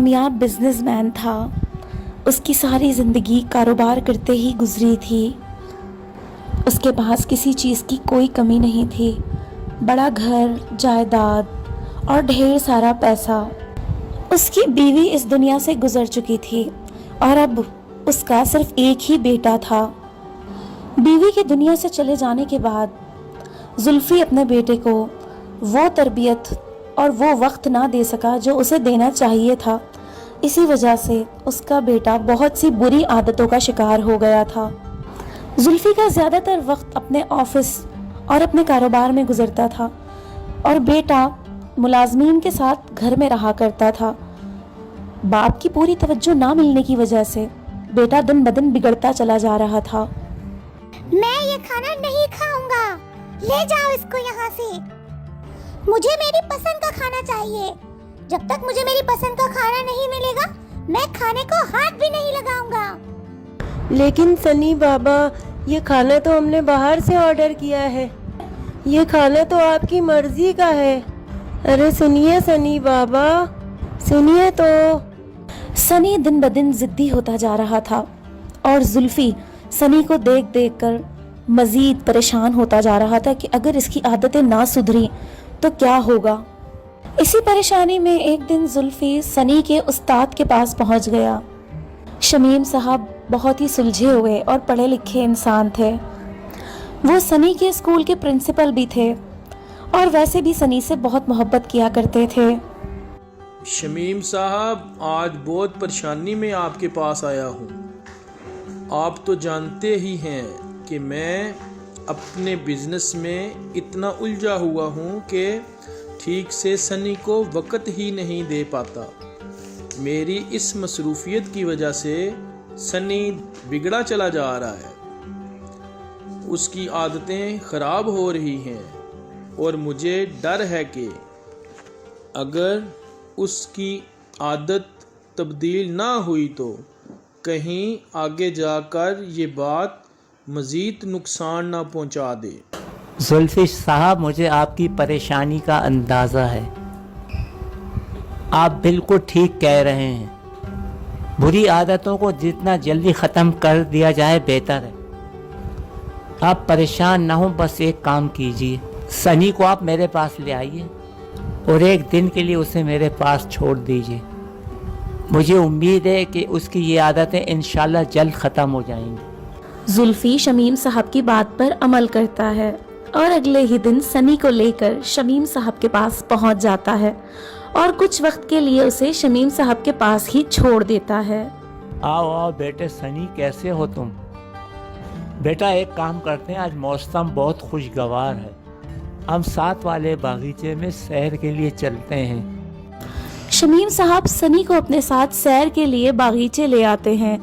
کامیاب business man تھا. اس کی ساری زندگی کاروبار کرتے ہی گزری تھی. اس کے پاس کسی چیز کی کوئی کمی نہیں تھی. بڑا گھر، جائیداد اور ڈھیر سارا پیسہ. اس کی بیوی اس دنیا سے گزر چکی تھی اور اب اس کا صرف ایک ہی بیٹا تھا. بیوی کے دنیا سے چلے جانے کے بعد زلفی اپنے بیٹے کو وہ تربیت اور وہ وقت نہ دے سکا جو اسے دینا چاہیے تھا. اسی وجہ سے اس کا بیٹا بہت سی بری عادتوں کا شکار ہو گیا تھا. زلفی کا زیادہ تر وقت اپنے آفس اور اپنے کاروبار میں گزرتا تھا اور بیٹا ملازمین کے ساتھ گھر میں رہا کرتا تھا. باپ کی پوری توجہ نہ ملنے کی وجہ سے بیٹا دن بدن بگڑتا چلا جا رہا تھا. میں یہ کھانا نہیں کھاؤں گا، لے جاؤ اس کو یہاں سے. مجھے میری پسند کا کھانا چاہیے. جب تک مجھے میری پسند کا کھانا نہیں ملے گا میں کھانے کو ہاتھ بھی نہیں لگاؤں گا. لیکن سنی بابا، یہ کھانا تو ہم نے باہر سے آرڈر کیا ہے. یہ کھانا تو آپ کی مرضی کا ہے. ارے سنیے سنی بابا، سنیے تو. سنی دن بدن ضدی ہوتا جا رہا تھا اور زلفی سنی کو دیکھ دیکھ کر مزید پریشان ہوتا جا رہا تھا کہ اگر اس کی عادتیں نہ سدھری تو کیا ہوگا. اسی پریشانی میں ایک دن زلفی سنی کے استاد کے پاس پہنچ گیا. شمیم صاحب بہت ہی سلجھے ہوئے اور پڑھے لکھے انسان تھے. وہ سنی کے اسکول کے پرنسپل بھی تھے اور ویسے بھی سنی سے بہت محبت کیا کرتے تھے. شمیم صاحب، آج بہت پریشانی میں آپ کے پاس آیا ہوں. آپ تو جانتے ہی ہیں کہ میں اپنے بزنس میں اتنا الجھا ہوا ہوں کہ ٹھیک سے سنی کو وقت ہی نہیں دے پاتا. میری اس مصروفیت کی وجہ سے سنی بگڑا چلا جا رہا ہے. اس کی عادتیں خراب ہو رہی ہیں اور مجھے ڈر ہے کہ اگر اس کی عادت تبدیل نہ ہوئی تو کہیں آگے جا کر یہ بات مزید نقصان نہ پہنچا دے. زلفی صاحب، مجھے آپ کی پریشانی کا اندازہ ہے. آپ بالکل ٹھیک کہہ رہے ہیں. بری عادتوں کو جتنا جلدی ختم کر دیا جائے بہتر ہے. آپ پریشان نہ ہوں، بس ایک کام کیجیے. سنی کو آپ میرے پاس لے آئیے اور ایک دن کے لیے اسے میرے پاس چھوڑ دیجیے. مجھے امید ہے کہ اس کی یہ عادتیں انشاءاللہ جلد ختم ہو جائیں گی. زلفی شمیم صاحب کی بات پر عمل کرتا ہے اور اگلے ہی دن سنی کو لے کر شمیم صاحب کے پاس پہنچ جاتا ہے اور کچھ وقت کے لیے اسے شمیم صاحب کے پاس ہی چھوڑ دیتا ہے. آؤ آؤ بیٹے سنی، کیسے ہو تم؟ بیٹا ایک کام کرتے ہیں، آج موسم بہت خوشگوار ہے. ہم ساتھ والے باغیچے میں سیر کے لیے چلتے ہیں. شمیم صاحب سنی کو اپنے ساتھ سیر کے لیے باغیچے لے آتے ہیں.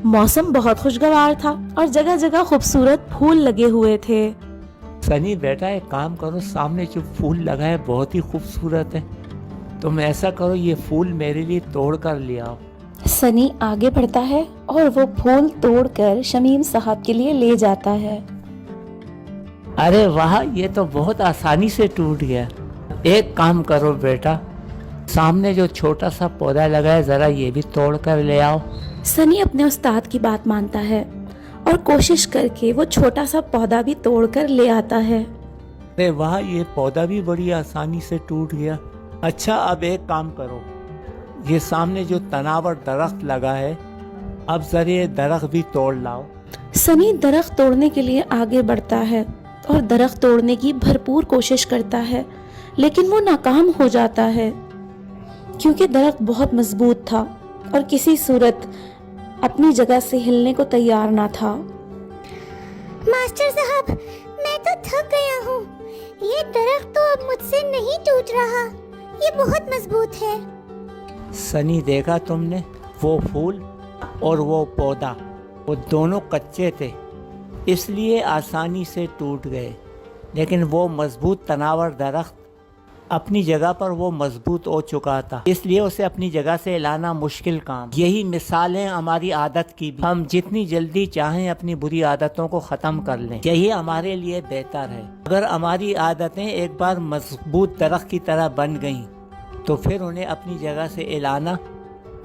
موسم بہت خوشگوار تھا اور جگہ جگہ خوبصورت پھول لگے ہوئے تھے. سنی بیٹا ایک کام کرو، سامنے جو پھول لگا ہے بہت ہی خوبصورت ہے. تم ایسا کرو، یہ پھول میرے لیے توڑ کر لے آؤ. سنی آگے بڑھتا ہے اور وہ پھول توڑ کر شمیم صاحب کے لیے لے جاتا ہے. ارے واہ، یہ تو بہت آسانی سے ٹوٹ گیا. ایک کام کرو بیٹا، سامنے جو چھوٹا سا پودا لگا ہے ذرا یہ بھی توڑ کر لے آؤ. سنی اپنے استاد کی بات مانتا ہے اور کوشش کر کے وہ چھوٹا سا پودا بھی توڑ کر لے آتا ہے. ارے واہ، یہ پودا بھی بڑی آسانی سے ٹوٹ گیا. اچھا اب ایک کام کرو، یہ سامنے جو تناور درخت لگا ہے اب ذرا یہ درخت بھی توڑ لاؤ. سنی درخت توڑنے کے لیے آگے بڑھتا ہے اور درخت توڑنے کی بھرپور کوشش کرتا ہے لیکن وہ ناکام ہو جاتا ہے کیونکہ درخت بہت مضبوط تھا اور کسی صورت اپنی جگہ سے ہلنے کو تیار نہ تھا. ماسٹر صاحب، میں تو تھک گیا ہوں. یہ درخت تو اب مجھ سے نہیں ٹوٹ رہا، یہ بہت مضبوط ہے. سنی دیکھا تم نے، وہ پھول اور وہ پودا، وہ دونوں کچے تھے اس لیے آسانی سے ٹوٹ گئے، لیکن وہ مضبوط تناور درخت اپنی جگہ پر وہ مضبوط ہو چکا تھا، اس لیے اسے اپنی جگہ سے ہلانا مشکل کام. یہی مثال ہے ہماری عادت کی بھی. ہم جتنی جلدی چاہیں اپنی بری عادتوں کو ختم کر لیں، یہی ہمارے لیے بہتر ہے. اگر ہماری عادتیں ایک بار مضبوط درخت کی طرح بن گئیں تو پھر انہیں اپنی جگہ سے ہلانا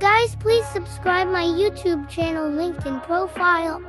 Guys, please subscribe my YouTube channel linked in profile.